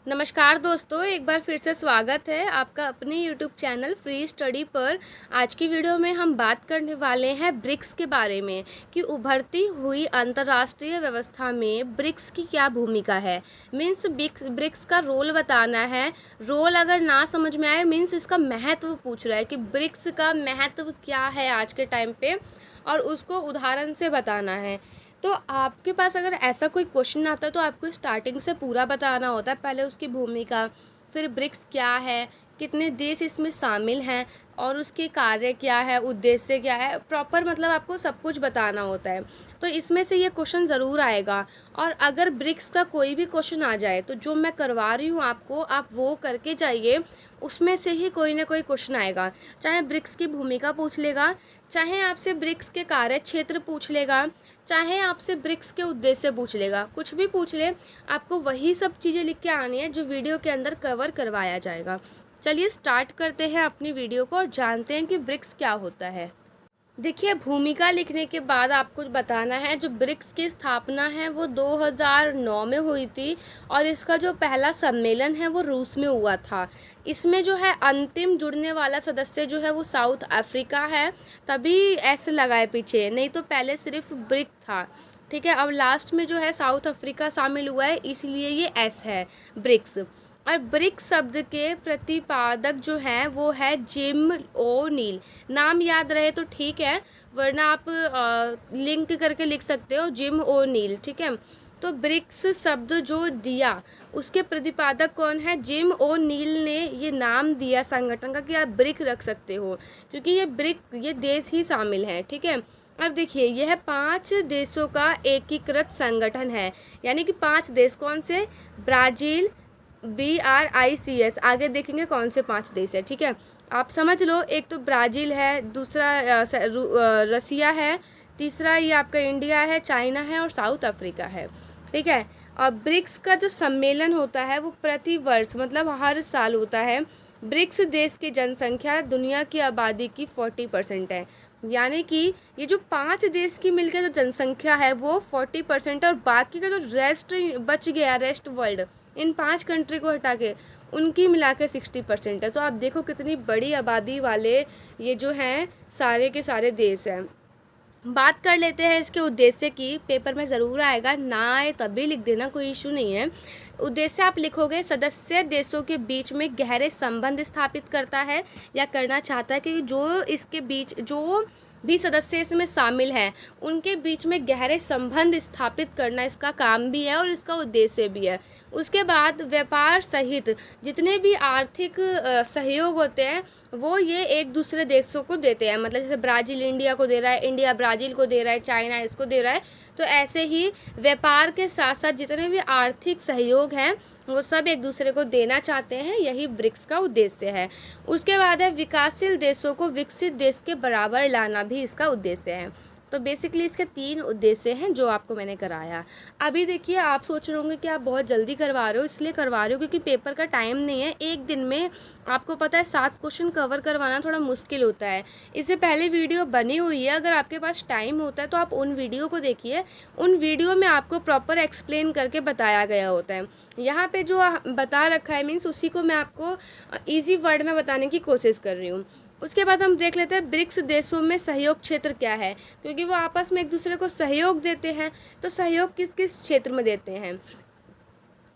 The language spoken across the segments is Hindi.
नमस्कार दोस्तों, एक बार फिर से स्वागत है आपका अपने यूट्यूब चैनल फ्री स्टडी पर। आज की वीडियो में हम बात करने वाले हैं ब्रिक्स के बारे में कि उभरती हुई अंतर्राष्ट्रीय व्यवस्था में ब्रिक्स की क्या भूमिका है। मीन्स ब्रिक्स का रोल बताना है। रोल अगर ना समझ में आए मीन्स इसका महत्व पूछ रहा है कि ब्रिक्स का महत्व क्या है आज के टाइम पे, और उसको उदाहरण से बताना है। तो आपके पास अगर ऐसा कोई क्वेश्चन आता है तो आपको स्टार्टिंग से पूरा बताना होता है, पहले उसकी भूमिका, फिर ब्रिक्स क्या है, कितने देश इसमें शामिल हैं और उसके कार्य क्या है, उद्देश्य क्या है, प्रॉपर मतलब आपको सब कुछ बताना होता है। तो इसमें से ये क्वेश्चन ज़रूर आएगा। और अगर ब्रिक्स का कोई भी क्वेश्चन आ जाए तो जो मैं करवा रही हूँ आपको, आप वो करके जाइए, उसमें से ही कोई ना कोई क्वेश्चन आएगा। चाहे ब्रिक्स की भूमिका पूछ लेगा, चाहे आपसे ब्रिक्स के कार्य क्षेत्र पूछ लेगा, चाहे आपसे ब्रिक्स के उद्देश्य पूछ लेगा, कुछ भी पूछ ले, आपको वही सब चीज़ें लिख के आनी है जो वीडियो के अंदर कवर करवाया जाएगा। चलिए स्टार्ट करते हैं अपनी वीडियो को और जानते हैं कि ब्रिक्स क्या होता है। देखिए, भूमिका लिखने के बाद आपको बताना है जो ब्रिक्स की स्थापना है वो 2009 में हुई थी और इसका जो पहला सम्मेलन है वो रूस में हुआ था। इसमें जो है अंतिम जुड़ने वाला सदस्य जो है वो साउथ अफ्रीका है, तभी ऐसे लगाए पीछे, नहीं तो पहले सिर्फ ब्रिक था। ठीक है, अब लास्ट में जो है साउथ अफ्रीका शामिल हुआ है, इसलिए ये एस है, ब्रिक्स। और ब्रिक्स शब्द के प्रतिपादक जो हैं वो है जिम ओ नील। नाम याद रहे तो ठीक है, वरना आप लिंक करके लिख सकते हो जिम ओ नील। ठीक है, तो ब्रिक्स शब्द जो दिया उसके प्रतिपादक कौन है? जिम ओ नील ने ये नाम दिया संगठन का कि आप ब्रिक रख सकते हो, क्योंकि ये देश ही शामिल हैं। ठीक है, अब देखिए यह 5 देशों का एकीकृत संगठन है, यानी कि 5 देश कौन से? ब्राज़ील, BRICS, आगे देखेंगे कौन से 5 देश है। ठीक है, आप समझ लो, एक तो ब्राज़ील है, दूसरा रसिया है, तीसरा ये आपका इंडिया है, चाइना है और साउथ अफ्रीका है। ठीक है, और ब्रिक्स का जो सम्मेलन होता है वो प्रति वर्ष मतलब हर साल होता है। ब्रिक्स देश की जनसंख्या दुनिया की आबादी की 40% है, यानी कि ये जो 5 देश की मिलकर जो जनसंख्या है वो 40% है, और बाकी का जो रेस्ट बच गया, रेस्ट वर्ल्ड, इन 5 कंट्री को हटा के उनकी मिला के 60% है। तो आप देखो कितनी बड़ी आबादी वाले ये जो हैं सारे के सारे देश हैं। बात कर लेते हैं इसके उद्देश्य की, पेपर में ज़रूर आएगा, ना आए तभी लिख देना, कोई इशू नहीं है। उद्देश्य आप लिखोगे सदस्य देशों के बीच में गहरे संबंध स्थापित करता है या करना चाहता है, कि जो इसके बीच जो भी सदस्य इसमें शामिल हैं उनके बीच में गहरे संबंध स्थापित करना इसका काम भी है और इसका उद्देश्य भी है। उसके बाद व्यापार सहित जितने भी आर्थिक सहयोग होते हैं वो ये एक दूसरे देशों को देते हैं, मतलब जैसे ब्राज़ील इंडिया को दे रहा है, इंडिया ब्राज़ील को दे रहा है, चाइना इसको दे रहा है। तो ऐसे ही व्यापार के साथ साथ जितने भी आर्थिक सहयोग हैं वो सब एक दूसरे को देना चाहते हैं, यही ब्रिक्स का उद्देश्य है। उसके बाद है विकासशील देशों को विकसित देश के बराबर लाना, भी इसका उद्देश्य है। तो बेसिकली इसके 3 उद्देश्य हैं जो आपको मैंने कराया। अभी देखिए, आप सोच रहे होंगे कि आप बहुत जल्दी करवा रहे हो, इसलिए करवा रहे हो क्योंकि पेपर का टाइम नहीं है। एक दिन में आपको पता है 7 क्वेश्चन कवर करवाना थोड़ा मुश्किल होता है। इससे पहले वीडियो बनी हुई है, अगर आपके पास टाइम होता है तो आप उन वीडियो को देखिए, उन वीडियो में आपको प्रॉपर एक्सप्लेन करके बताया गया होता है। यहाँ पे जो बता रखा है मीन्स उसी को मैं आपको ईजी वर्ड में बताने की कोशिश कर रही हूँ। उसके बाद हम देख लेते हैं ब्रिक्स देशों में सहयोग क्षेत्र क्या है, क्योंकि वो आपस में एक दूसरे को सहयोग देते हैं। तो सहयोग किस किस क्षेत्र में देते हैं?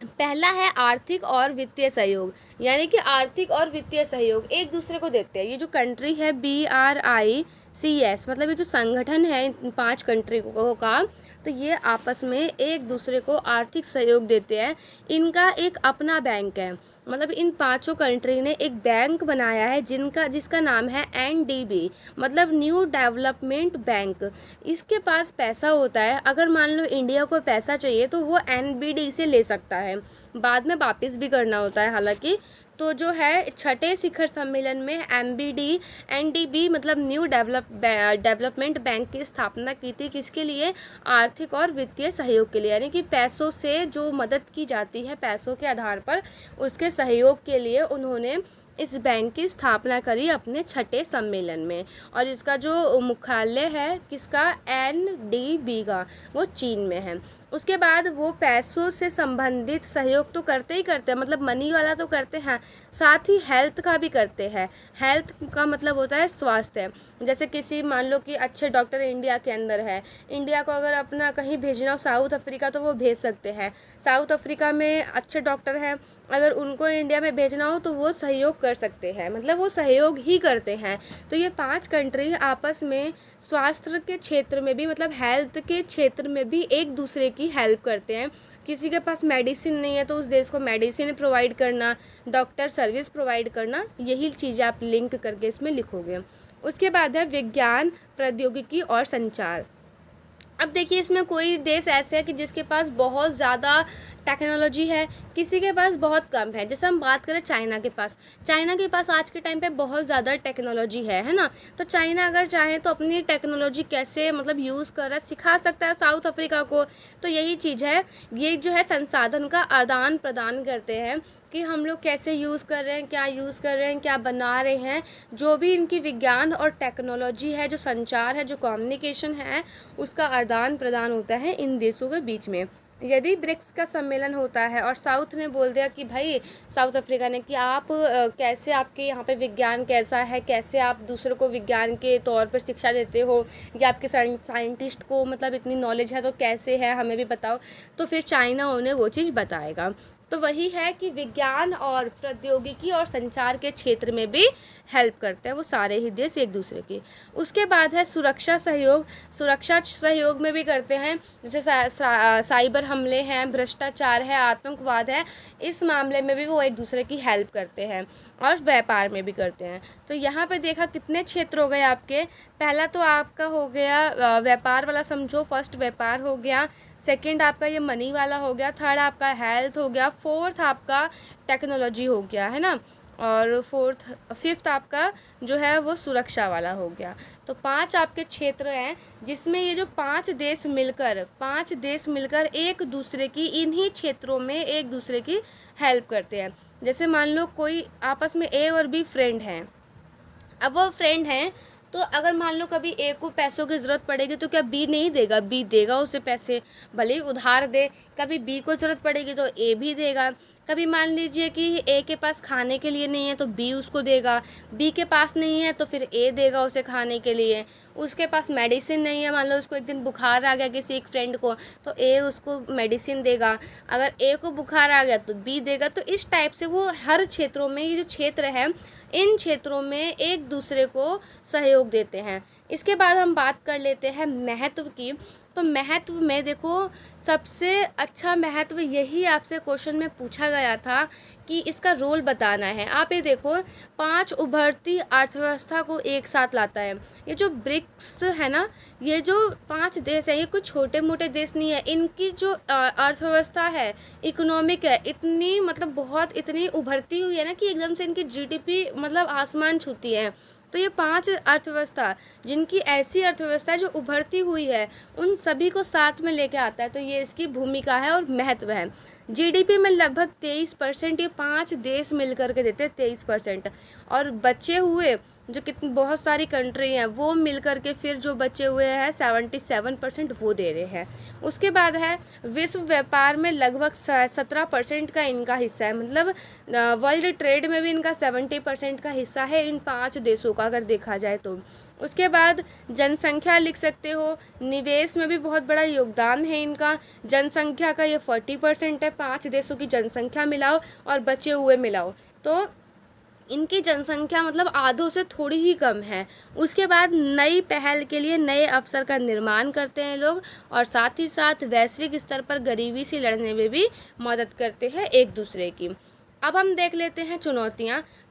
पहला है आर्थिक और वित्तीय सहयोग, यानी कि आर्थिक और वित्तीय सहयोग एक दूसरे को देते हैं। ये जो कंट्री है BRICS, मतलब ये जो संगठन है इन 5 कंट्री का, तो ये आपस में एक दूसरे को आर्थिक सहयोग देते हैं। इनका एक अपना बैंक है, मतलब इन 5 कंट्री ने एक बैंक बनाया है जिसका नाम है NDB, मतलब न्यू डेवलपमेंट बैंक। इसके पास पैसा होता है, अगर मान लो इंडिया को पैसा चाहिए तो वो NBD से ले सकता है, बाद में वापस भी करना होता है हालांकि। तो जो है 6ठे शिखर सम्मेलन में NDB मतलब न्यू डेवलपमेंट बैंक की स्थापना की थी, किसके लिए? आर्थिक और वित्तीय सहयोग के लिए, यानी कि पैसों से जो मदद की जाती है, पैसों के आधार पर उसके सहयोग के लिए उन्होंने इस बैंक की स्थापना करी अपने 6ठे सम्मेलन में। और इसका जो मुख्यालय है किसका? NDB का, वो चीन में है। उसके बाद वो पैसों से संबंधित सहयोग तो करते ही करते हैं, मतलब मनी वाला तो करते हैं, साथ ही हेल्थ का भी करते हैं। हेल्थ का मतलब होता है स्वास्थ्य। जैसे किसी मान लो कि अच्छे डॉक्टर इंडिया के अंदर है, इंडिया को अगर अपना कहीं भेजना हो साउथ अफ्रीका तो वो भेज सकते हैं। साउथ अफ्रीका में अच्छे डॉक्टर हैं, अगर उनको इंडिया में भेजना हो तो वो सहयोग कर सकते हैं, मतलब वो सहयोग ही करते हैं। तो ये 5 कंट्री आपस में स्वास्थ्य के क्षेत्र में भी, मतलब हेल्थ के क्षेत्र में भी एक दूसरे की हेल्प करते हैं। किसी के पास मेडिसिन नहीं है तो उस देश को मेडिसिन प्रोवाइड करना, डॉक्टर सर्विस प्रोवाइड करना, यही चीज़ें आप लिंक करके इसमें लिखोगे। उसके बाद है विज्ञान, प्रौद्योगिकी और संचार। अब देखिए इसमें कोई देश ऐसे है कि जिसके पास बहुत ज़्यादा टेक्नोलॉजी है, किसी के पास बहुत कम है। जैसे हम बात करें चाइना के पास आज के टाइम पे बहुत ज़्यादा टेक्नोलॉजी है ना। तो चाइना अगर चाहे तो अपनी टेक्नोलॉजी कैसे मतलब यूज़ कर रहा है सिखा सकता है साउथ अफ्रीका को। तो यही चीज़ है, ये जो है संसाधन का आदान प्रदान करते हैं कि हम लोग कैसे यूज़ कर रहे हैं, क्या यूज़ कर रहे हैं, क्या बना रहे हैं। जो भी इनकी विज्ञान और टेक्नोलॉजी है, जो संचार है, जो कम्युनिकेशन है, उसका आदान प्रदान होता है इन देशों के बीच में। यदि ब्रिक्स का सम्मेलन होता है और साउथ ने बोल दिया कि भाई, साउथ अफ्रीका ने कि आप कैसे, आपके यहाँ पे विज्ञान कैसा है, कैसे आप दूसरों को विज्ञान के तौर पर शिक्षा देते हो, या आपके साइंटिस्ट को मतलब इतनी नॉलेज है तो कैसे है हमें भी बताओ। तो फिर चाइना उन्हें वो चीज़ बताएगा। तो वही है कि विज्ञान और प्रौद्योगिकी और संचार के क्षेत्र में भी हेल्प करते हैं वो सारे ही देश एक दूसरे की। उसके बाद है सुरक्षा सहयोग। सुरक्षा सहयोग में भी करते हैं, जैसे साइबर हमले हैं, भ्रष्टाचार है, आतंकवाद है, इस मामले में भी वो एक दूसरे की हेल्प करते हैं। और व्यापार में भी करते हैं। तो यहाँ पे देखा कितने क्षेत्र हो गए आपके। पहला तो आपका हो गया व्यापार वाला, समझो फर्स्ट व्यापार हो गया, सेकंड आपका ये मनी वाला हो गया, थर्ड आपका हेल्थ हो गया, फोर्थ आपका टेक्नोलॉजी हो गया, है ना, और फिफ्थ आपका जो है वो सुरक्षा वाला हो गया। तो 5 आपके क्षेत्र हैं जिसमें ये जो 5 देश मिलकर एक दूसरे की इन्हीं क्षेत्रों में एक दूसरे की हेल्प करते हैं। जैसे मान लो कोई आपस में ए और बी फ्रेंड हैं, अब वो फ्रेंड हैं तो अगर मान लो कभी ए को पैसों की ज़रूरत पड़ेगी तो क्या बी नहीं देगा, बी देगा उसे पैसे, भले ही उधार दे। कभी बी को ज़रूरत पड़ेगी तो ए भी देगा। कभी मान लीजिए कि ए के पास खाने के लिए नहीं है तो बी उसको देगा, बी के पास नहीं है तो फिर ए देगा उसे खाने के लिए। उसके पास मेडिसिन नहीं है, मान लो उसको एक दिन बुखार आ गया किसी एक फ्रेंड को, तो ए उसको मेडिसिन देगा। अगर ए को बुखार आ गया तो बी देगा। तो इस टाइप से वो हर क्षेत्रों में, ये जो क्षेत्र है इन क्षेत्रों में एक दूसरे को सहयोग देते हैं। इसके बाद हम बात कर लेते हैं महत्व की। तो महत्व में देखो, सबसे अच्छा महत्व यही आपसे क्वेश्चन में पूछा गया था कि इसका रोल बताना है। आप ये देखो, 5 उभरती अर्थव्यवस्था को एक साथ लाता है। ये जो ब्रिक्स है ना, ये जो 5 देश हैं, ये कुछ छोटे मोटे देश नहीं है। इनकी जो अर्थव्यवस्था है, इकोनॉमिक है, इतनी मतलब बहुत इतनी उभरती हुई है ना कि एकदम से इनकी जीडीपी मतलब आसमान छूती है। तो ये 5 अर्थव्यवस्था, जिनकी ऐसी अर्थव्यवस्था है जो उभरती हुई है, उन सभी को साथ में लेके आता है। तो ये इसकी भूमिका है और महत्व है। जीडीपी में लगभग 23% ये 5 देश मिल करके देते हैं, 23%। और बचे हुए जो कितनी बहुत सारी कंट्री हैं वो मिल करके फिर जो बचे हुए हैं 77% वो दे रहे हैं। उसके बाद है विश्व व्यापार में लगभग 17% का इनका हिस्सा है, मतलब वर्ल्ड ट्रेड में भी इनका 70% का हिस्सा है इन 5 देशों का अगर देखा जाए तो। उसके बाद जनसंख्या लिख सकते हो, निवेश में भी बहुत बड़ा योगदान है इनका। जनसंख्या का ये 40% है, 5 देशों की जनसंख्या मिलाओ और बचे हुए मिलाओ तो इनकी जनसंख्या मतलब आधों से थोड़ी ही कम है। उसके बाद नई पहल के लिए नए अवसर का निर्माण करते हैं लोग, और साथ ही साथ वैश्विक स्तर पर गरीबी से लड़ने में भी मदद करते हैं एक दूसरे की। अब हम देख लेते हैं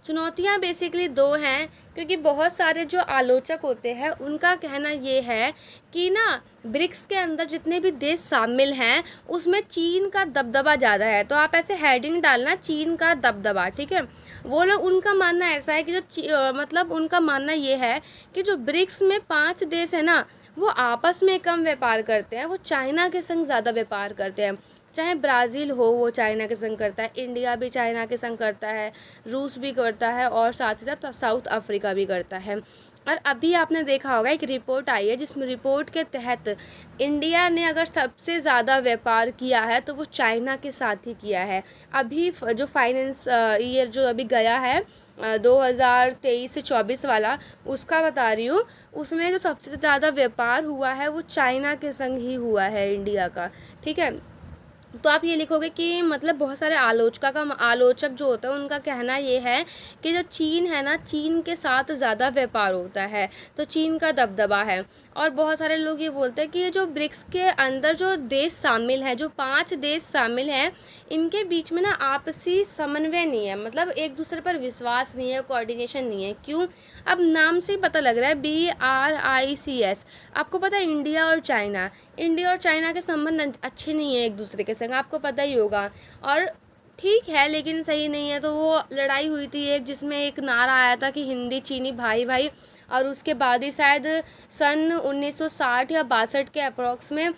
चुनौतियाँ बेसिकली 2 हैं, क्योंकि बहुत सारे जो आलोचक होते हैं उनका कहना ये है कि ना ब्रिक्स के अंदर जितने भी देश शामिल हैं उसमें चीन का दबदबा ज़्यादा है। तो आप ऐसे हेडिंग डालना, चीन का दबदबा, ठीक है। वो लोग, उनका मानना ऐसा है कि जो मतलब उनका मानना ये है कि जो ब्रिक्स में 5 देश है ना वो आपस में कम व्यापार करते हैं, वो चाइना के संग ज़्यादा व्यापार करते हैं। चाहे ब्राज़ील हो वो चाइना के संग करता है, इंडिया भी चाइना के संग करता है, रूस भी करता है और साथ ही साथ साउथ अफ्रीका भी करता है। और अभी आपने देखा होगा एक रिपोर्ट आई है जिसमें रिपोर्ट के तहत इंडिया ने अगर सबसे ज़्यादा व्यापार किया है तो वो चाइना के साथ ही किया है। अभी जो फाइनेंस ईयर जो अभी गया है 2023 से 24 वाला, उसका बता रही हूँ, उसमें जो सबसे ज़्यादा व्यापार हुआ है वो चाइना के संग ही हुआ है इंडिया का। ठीक है, तो आप ये लिखोगे कि मतलब बहुत सारे आलोचक जो होता है उनका कहना ये है कि जो चीन है ना, चीन के साथ ज़्यादा व्यापार होता है, तो चीन का दबदबा है। और बहुत सारे लोग ये बोलते हैं कि ये जो ब्रिक्स के अंदर जो देश शामिल हैं, जो 5 देश शामिल हैं, इनके बीच में ना आपसी समन्वय नहीं है, मतलब एक दूसरे पर विश्वास नहीं है, कोऑर्डिनेशन नहीं है। क्यों? अब नाम से ही पता लग रहा है, BRICS। आपको पता है इंडिया और चाइना के संबंध अच्छे नहीं है एक दूसरे के संग, आपको पता ही होगा। और ठीक है, लेकिन सही नहीं है। तो वो लड़ाई हुई थी एक, जिसमें एक नारा आया था कि हिंदी चीनी भाई भाई, और उसके बाद ही शायद सन 1960 या 62 के अप्रॉक्स में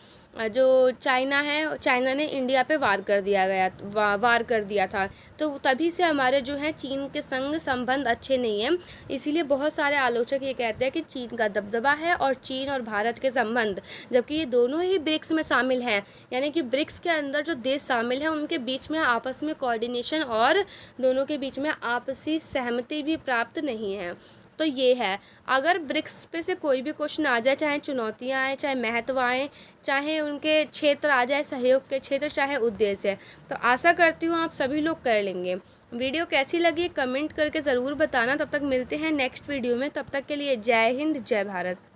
जो चाइना ने इंडिया पे वार कर दिया था। तो तभी से हमारे जो है चीन के संग संबंध अच्छे नहीं हैं। इसीलिए बहुत सारे आलोचक ये कहते हैं कि चीन का दबदबा है और चीन और भारत के संबंध, जबकि ये दोनों ही ब्रिक्स में शामिल हैं, यानी कि ब्रिक्स के अंदर जो देश शामिल हैं उनके बीच में आपस में कोऑर्डिनेशन और दोनों के बीच में आपसी सहमति भी प्राप्त नहीं है। तो ये है, अगर ब्रिक्स पे से कोई भी क्वेश्चन आ जाए, चाहे चुनौतियाँ आए, चाहे महत्व आए, चाहे उनके क्षेत्र आ जाए, सहयोग के क्षेत्र, चाहे उद्देश्य, तो आशा करती हूँ आप सभी लोग कर लेंगे। वीडियो कैसी लगी कमेंट करके ज़रूर बताना। तब तक मिलते हैं नेक्स्ट वीडियो में, तब तक के लिए जय हिंद जय भारत।